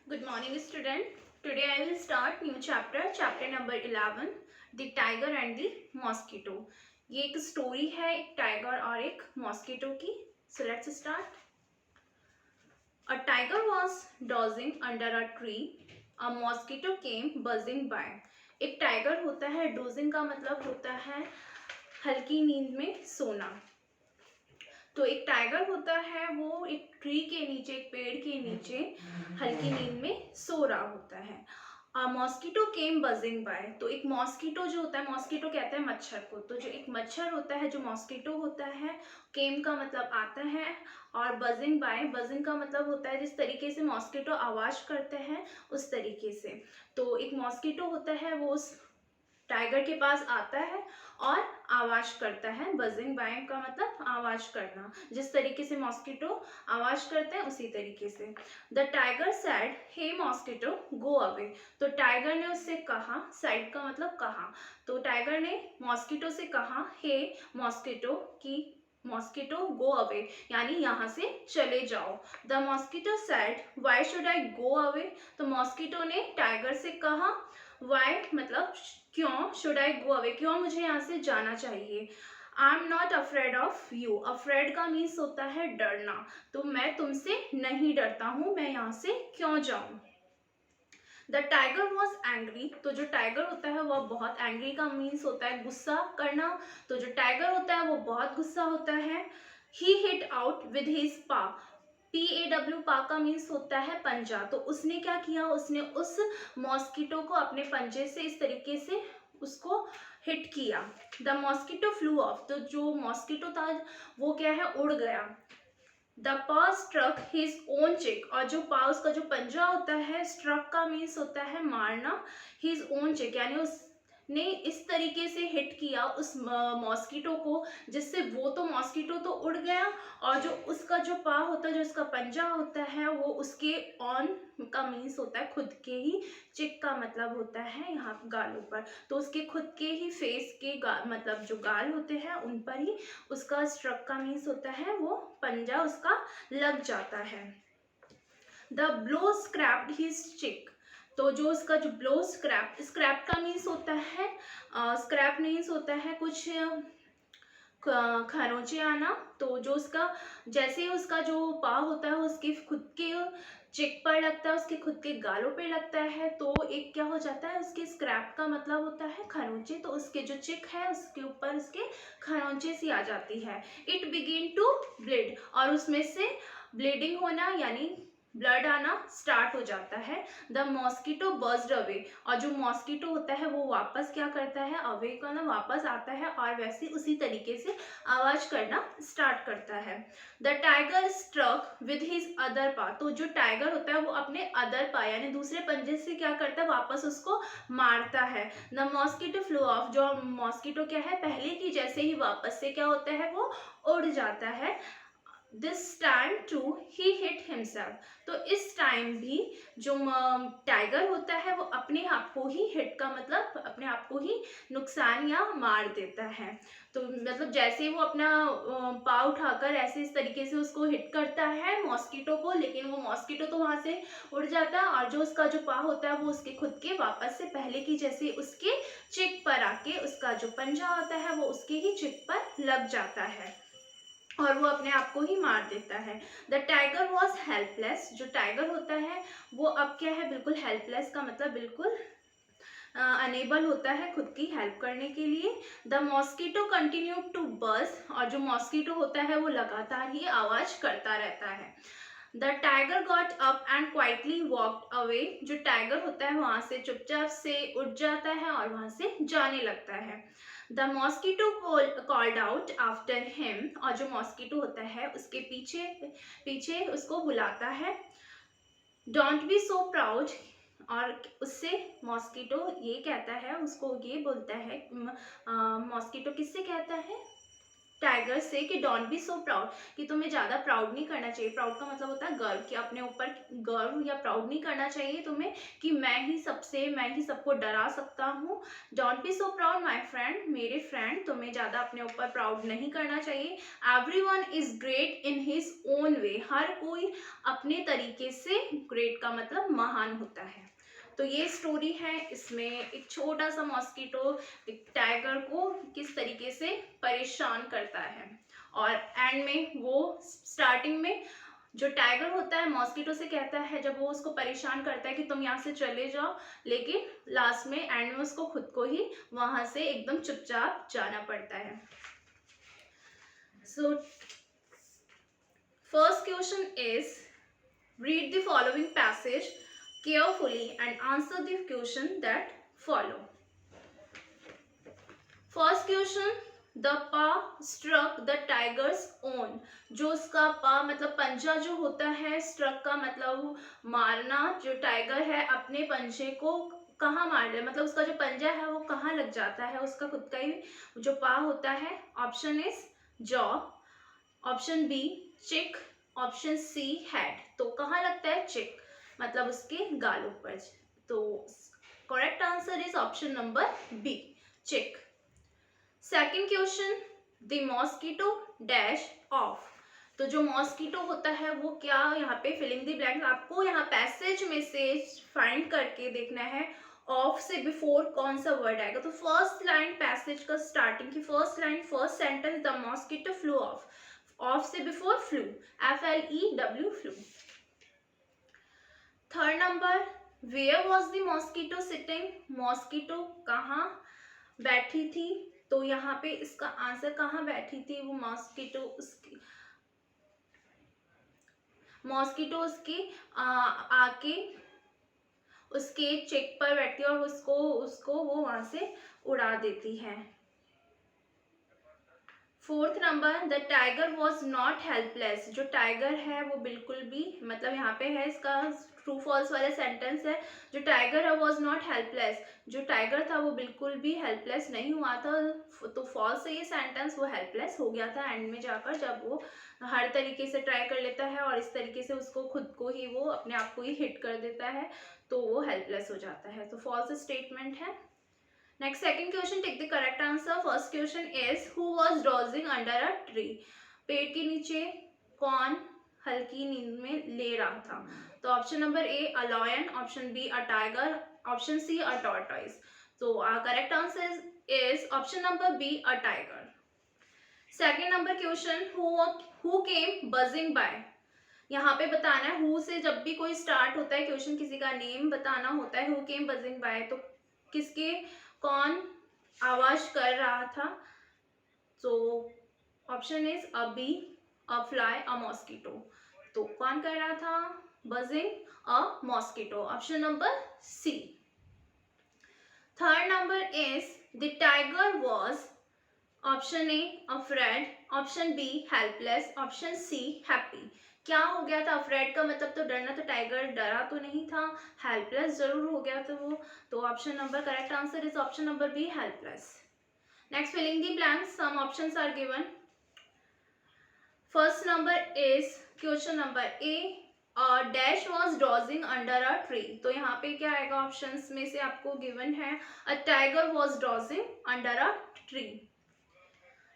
Good morning, student. Today I will start new chapter number 11, The Tiger and the Mosquito. ये एक story है एक tiger और एक मॉस्किटो की. So let's start. A tiger was dozing under a tree. A mosquito came buzzing by. एक tiger होता है, डोजिंग का मतलब होता है हल्की नींद में सोना. तो एक टाइगर होता है वो एक ट्री के नीचे, एक पेड़ के नीचे हल्की नींद में सो रहा होता है. Mosquito came buzzing by. तो एक मॉस्किटो जो होता है, मॉस्किटो कहते हैं मच्छर को, तो जो एक मच्छर होता है जो मॉस्किटो होता है, केम का मतलब आता है और बजिंग बाय, बजिंग का मतलब होता है जिस तरीके से मॉस्किटो आवाज करते हैं उस तरीके से. तो एक मॉस्किटो होता है वो उस टाइगर के पास आता है और आवाज करता है. बजिंग बाय का मतलब आवाज करना, जिस तरीके से मॉस्किटो आवाज करते हैं उसी तरीके से. The tiger said hey mosquito go away. तो टाइगर ने उससे कहा, साइड का मतलब कहा, तो टाइगर ने मॉस्किटो से कहा हे मॉस्किटो की मॉस्किटो गो अवे, यानी यहाँ से चले जाओ. The mosquito sad why should I go away. तो मॉस्किटो ने टाइगर से कहा वाई मतलब क्यों, शुड आई गो अवे क्यों मुझे यहाँ से जाना चाहिए. I am not afraid of you. Afraid का मीन्स होता है डरना, तो मैं तुमसे नहीं डरता हूँ, मैं यहाँ से क्यों जाऊँ. The tiger was angry. तो जो टाइगर होता है वह बहुत, एंग्री का मीन्स होता है गुस्सा करना, तो जो टाइगर होता है वो बहुत गुस्सा होता है. ही हिट आउट विद हिज पा. PAW पा का मीन्स होता है पंजा. तो उसने क्या किया, उसने उस मॉस्किटो को अपने पंजे से इस तरीके से उसको हिट किया. The mosquito flew of. तो जो मॉस्किटो था वो क्या है, उड़ गया. द पा स्ट्रक हिज ओन चिक. और जो पा उसका जो पंजा होता है, स्ट्रक का मीन्स होता है मारना, हिज ओन चिक यानी उसने इस तरीके से हिट किया उस मॉस्किटो को जिससे वो तो मॉस्किटो तो उड़ गया और जो उसका जो पा होता है, जो उसका पंजा होता है वो उसके ऑन का मीन्स होता है खुद के ही, चिक का मतलब होता है यहाँ गालों पर, तो उसके खुद के ही फेस के मतलब जो गाल होते हैं उन पर ही उसका स्ट्रक का मीन्स होता है वो पंजा उसका लग जाता है. द ब्लो स्क्रैप्ड हिज चिक. तो जो उसका जो ब्लो स्क्रैप, स्क्रैप का मीन्स होता है, स्क्रैप मीन्स होता है कुछ खरोंचे आना. तो जो उसका जैसे ही उसका जो पाव होता है उसके खुद के चिक पर लगता है, उसके खुद के गालों पे लगता है, तो एक क्या हो जाता है, उसके स्क्रैप का मतलब होता है खरोंचे, तो उसके जो चिक है उसके ऊपर उसके खरोंचे सी आ जाती है. It begin to bleed. और उसमें से ब्लीडिंग होना यानी ब्लड आना स्टार्ट हो जाता है. The mosquito burst away. और जो मॉस्किटो होता है वो वापस क्या करता है, अवे का ना वापस आता है और वैसे उसी तरीके से आवाज करना स्टार्ट करता है. The tiger struck with his other paw. तो जो टाइगर होता है वो अपने अदर पा यानी दूसरे पंजे से क्या करता है, वापस उसको मारता है. The mosquito flew of. जो मॉस्किटो क्या है, पहले की जैसे ही वापस से क्या होता है वो उड़ जाता है. This time too he hit himself. तो इस टाइम भी जो टाइगर होता है वो अपने आप को ही, हिट का मतलब अपने आप को ही नुकसान या मार देता है. तो मतलब जैसे वो अपना पाँव उठाकर ऐसे इस तरीके से उसको हिट करता है मॉस्किटो को, लेकिन वो मॉस्किटो तो वहां से उड़ जाता है और जो उसका जो पाँव होता है वो उसके खुद के वापस से पहले की जैसे उसके चिक पर आके उसका जो पंजा होता है वो उसके ही चिक पर लग जाता है और वो अपने आप को ही मार देता है. The tiger was helpless. जो टाइगर होता है वो अब क्या है, बिल्कुल हेल्पलेस का मतलब बिल्कुल अनेबल होता है खुद की हेल्प करने के लिए. The mosquito continue to buzz. और जो मॉस्किटो होता है वो लगातार ही आवाज करता रहता है. The tiger got up and quietly walked away. जो टाइगर होता है वहां से चुपचाप से उठ जाता है और वहां से जाने लगता है. The mosquito called out after him. और जो मॉस्किटो होता है उसके पीछे पीछे उसको बुलाता है. Don't be so proud. और उससे मॉस्किटो ये कहता है, उसको ये बोलता है, मॉस्किटो किससे कहता है, टाइगर से कि डोंट बी सो प्राउड, कि तुम्हें ज़्यादा प्राउड नहीं करना चाहिए। प्राउड का मतलब होता है गर्व, कि अपने ऊपर गर्व या प्राउड नहीं करना चाहिए तुम्हें कि मैं ही सबको डरा सकता हूँ। Don't be so proud my friend, मेरे फ्रेंड, तुम्हें ज़्यादा अपने ऊपर प्राउड नहीं करना चाहिए। Everyone is great in his own way, हर कोई अपने तरीके से, ग्रेट का मतलब महान होता है। तो ये स्टोरी है, इसमें एक छोटा सा मॉस्किटो एक टाइगर को किस तरीके से परेशान करता है, और एंड में वो स्टार्टिंग में जो टाइगर होता है मॉस्किटो से कहता है, जब वो उसको परेशान करता है कि तुम यहाँ से चले जाओ, लेकिन लास्ट में एंड में उसको खुद को ही वहां से एकदम चुपचाप जाना पड़ता है। So first question is read the following passage carefully and answer the question that follow. First question, the paw struck the tiger's own. जो उसका पा मतलब पंजा जो होता है, struck का मतलब मारना, जो टाइगर है अपने पंजे को कहाँ मार रहा है, मतलब उसका जो पंजा है वो कहाँ लग जाता है, उसका खुद का ही जो पा होता है। Option is jaw, option b cheek, option c head. तो कहाँ लगता है, चिक, मतलब उसके गालों पर। तो correct answer is option number B, chick. Second question, the mosquito dash off. तो जो मॉस्किटो होता है वो क्या, यहाँ पे फिलिंग द ब्लैंक्स, आपको यहाँ पैसेज में से फाइंड करके देखना है ऑफ से बिफोर कौन सा वर्ड आएगा। तो फर्स्ट लाइन पैसेज का स्टार्टिंग की first line, first sentence, the mosquito flew off, off से before flew, FLEW, flew. Third number, where was the mosquito sitting, mosquito कहाँ बैठी थी। तो यहाँ पे इसका आंसर कहाँ बैठी थी वो मॉस्किटो, उसकी आके उसके चेक पर बैठती है और उसको वो वहां से उड़ा देती है। Fourth number, the tiger was not helpless, जो टाइगर है वो बिल्कुल भी, मतलब यहाँ पे है इसका ट्रू फॉल्स वाला सेंटेंस है, जो टाइगर है वॉज नॉट हेल्पलेस, जो टाइगर था वो बिल्कुल भी हेल्पलेस नहीं हुआ था। तो फॉल्स है ये सेंटेंस, वो हेल्पलेस हो गया था एंड में जाकर, जब वो हर तरीके से ट्राई कर लेता है और इस तरीके से उसको खुद को ही वो अपने आप को ही हिट कर देता है, तो वो हेल्पलेस हो जाता है। तो फॉल्स स्टेटमेंट है। Next, second question, take the correct answer. First question is, who was dozing under a tree? पेड़ के नीचे कौन हल्की नींद में ले रहा था। तो option number A a lion, option B a tiger, option C a tortoise. तो correct answer is option number B a tiger. Second number question, who came buzzing by. यहाँ पे बताना है, हु से जब भी कोई स्टार्ट होता है क्वेश्चन, किसी का नेम बताना होता है। हु केम बजिंग बाय, तो किसके, कौन आवाज कर रहा था। तो option is a bee, a fly, a mosquito. तो कौन कर रहा था buzzing, a mosquito, option number c. Third number is the tiger was, option a afraid, option b helpless, option c happy. क्या हो गया था, अफ्रेड का मतलब तो डरना, तो टाइगर डरा तो नहीं था, हेल्पलेस जरूर हो गया था वो। तो option number, correct answer is option number b, helpless. Next, filling the blanks, some options are given. First number is question number a, dash was dozing under a tree. तो यहाँ पे क्या आएगा, ऑप्शंस में से आपको गिवन है a tiger was dozing under a tree.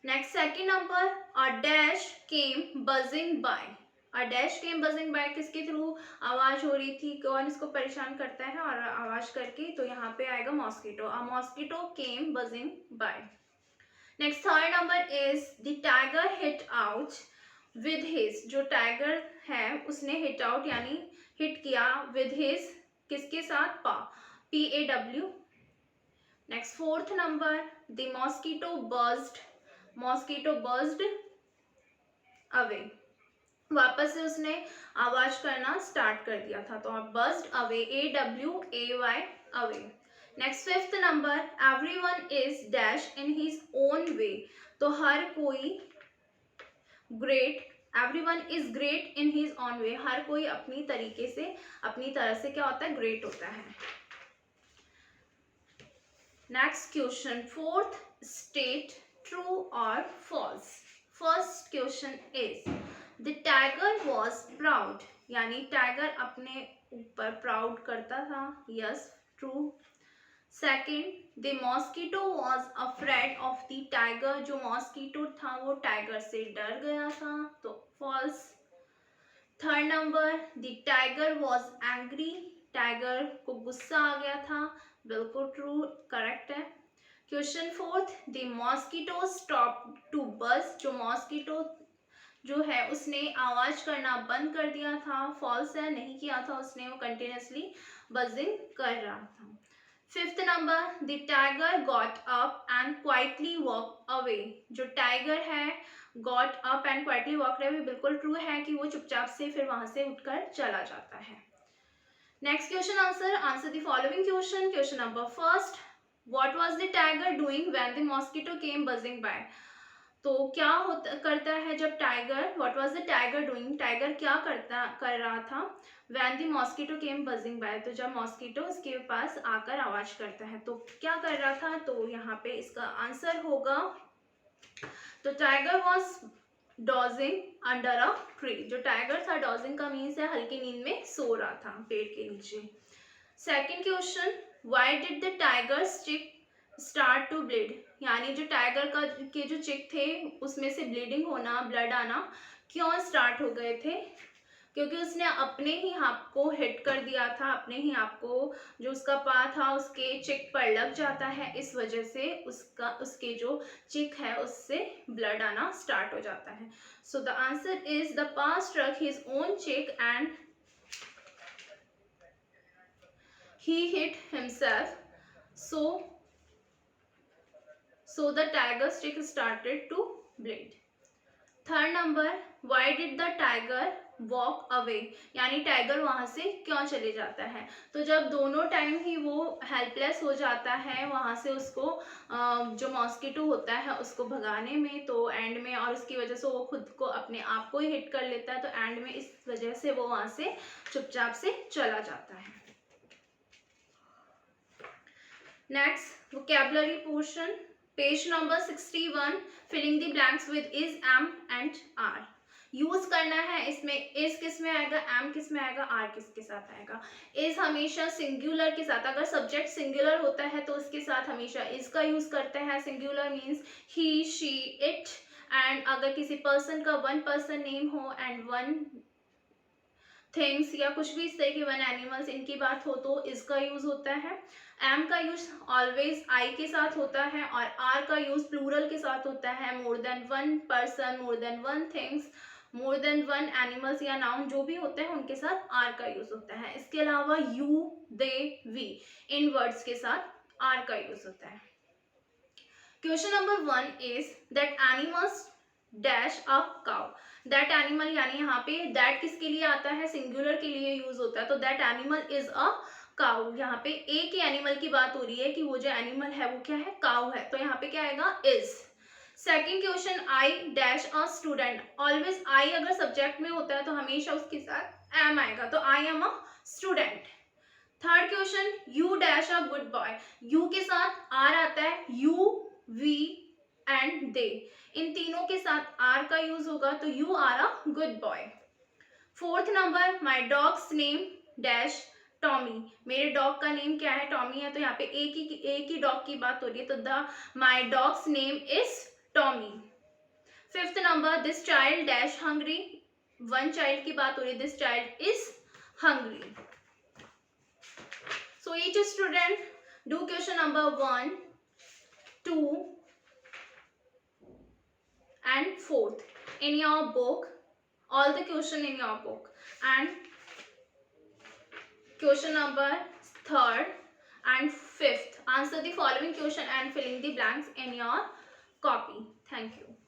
Next, second number, a dash came buzzing by. A dash came buzzing by किसके थ्रू आवाज हो रही थी, कौन इसको परेशान करता है और आवाज करके, तो यहाँ पे आएगा mosquito, a mosquito came buzzing by. Next, third number is the tiger hit out with his. जो टाइगर है उसने हिट आउट यानी हिट किया विद हिज, किसके साथ, paw, PAW। Next, fourth number, the mosquito buzzed, mosquito buzzed away, वापस से उसने आवाज करना स्टार्ट कर दिया था, तो आप buzzed away, AWAY, away. Next, fifth number, everyone is dash in his own way. तो हर कोई great, everyone is great in his own way, हर कोई अपनी तरीके से, अपनी तरह से क्या होता है, ग्रेट होता है। Next question, fourth, state true और false. First question is the tiger was proud, यानी टाइगर अपने ऊपर प्राउड करता था, yes true. Second, the mosquito was afraid of the tiger, जो मॉस्किटो था वो टाइगर से डर गया था, तो false. Third number, the tiger was angry, tiger को गुस्सा आ गया था, बिल्कुल ट्रू, करेक्ट है। Question fourth, the mosquito stop to buzz, जो मॉस्किटो जो है उसने आवाज करना बंद कर दिया था, फॉल्स है, नहीं किया था उसने, वो कंटिन्यूसली बजिंग कर रहा था। Fifth number, the tiger got up and quietly walk away, जो टाइगर है got up and quietly walk away, बिल्कुल ट्रू है कि वो चुपचाप से फिर वहां से उठकर चला जाता है। Next question answer the following question. Question number first, what was the tiger doing when the mosquito came buzzing by, तो क्या करता है जब tiger, what was the tiger doing, tiger क्या कर रहा था when the mosquito came buzzing by, तो जब मॉस्किटो उसके पास आकर आवाज करता है तो क्या कर रहा था, तो यहाँ पे इसका आंसर होगा, तो tiger was dozing under a tree, जो टाइगर था, डॉजिंग का मीन्स है हल्की नींद में सो रहा था पेड़ के नीचे। Second question, why did the tigers चिक स्टार्ट टू ब्लीड, यानी जो टाइगर का के जो चिक थे उसमें से ब्लीडिंग होना, ब्लड आना क्यों स्टार्ट हो गए थे, क्योंकि उसने अपने ही हाथ को हिट कर दिया था, अपने ही हाथ को जो उसका पा था उसके चिक पर लग जाता है, इस वजह से उसके जो चिक है उससे ब्लड आना स्टार्ट हो जाता है। So the answer is the पा स्ट्रक हिज ओन चिक and he hit himself, so the tiger's stick started to bleed. Third number, why did the tiger walk away, यानी टाइगर वहां से क्यों चले जाता है, तो जब दोनों टाइम ही वो हेल्पलेस हो जाता है वहां से उसको जो मॉस्किटो होता है उसको भगाने में, तो एंड में, और उसकी वजह से वो खुद को अपने आप को ही हिट कर लेता है, तो एंड में इस वजह से वो वहां से चुपचाप से चला जाता है। Next vocabulary portion, page number 61, filling the blanks with is, am and are. Use करना है इसमें, इज किस में आएगा, एम किस में आएगा, आर किसके साथ आएगा। इज हमेशा सिंगुलर के साथ, अगर सब्जेक्ट सिंगुलर होता है तो उसके साथ हमेशा इज का यूज करते हैं, singular means he, she, it, and अगर किसी पर्सन का वन पर्सन नेम हो एंड वन थिंग्स या कुछ भी इस तरह के वन एनिमल्स इनकी बात हो तो इसका यूज होता है। एम का यूज ऑलवेज आई के साथ होता है, और आर का यूज प्लूरल के साथ होता है, more than one person, more than one things, more than one animals या नाउन जो भी होते हैं उनके साथ आर का यूज होता है। इसके अलावा यू, दे, वी इन वर्ड्स के साथ आर का यूज होता है। Question number 1 is that animals dash a cow, that animal, यानी यहाँ पे दैट किसके लिए आता है, सिंगुलर के लिए यूज होता है, तो that animal is a cow, यहाँ पे एक ही एनिमल की बात हो रही है कि वो जो एनिमल है वो क्या है, काउ है, तो यहाँ पे क्या आएगा, is. Second question, I dash a student, always I अगर सब्जेक्ट में होता है तो हमेशा उसके साथ एम आएगा, तो I am a student. Third question, you dash a good boy, you के साथ आर आता है, यू, वी एंड दे, इन तीनों के साथ आर का यूज होगा, तो you are a good boy. Fourth number, my dog's name dash Tommy, मेरे डॉग का नेम क्या है, टॉमी है, तो यहाँ पे एक ही डॉग की बात हो रही है, तो the my dog's name is Tommy. Fifth number, this child dash hungry, one child की बात हो रही है, this child is hungry. So each student do question number 1, 2 and 4th in your book, all the question in your book, and question number 3rd and 5th answer the following question and filling the blanks in your copy. Thank you.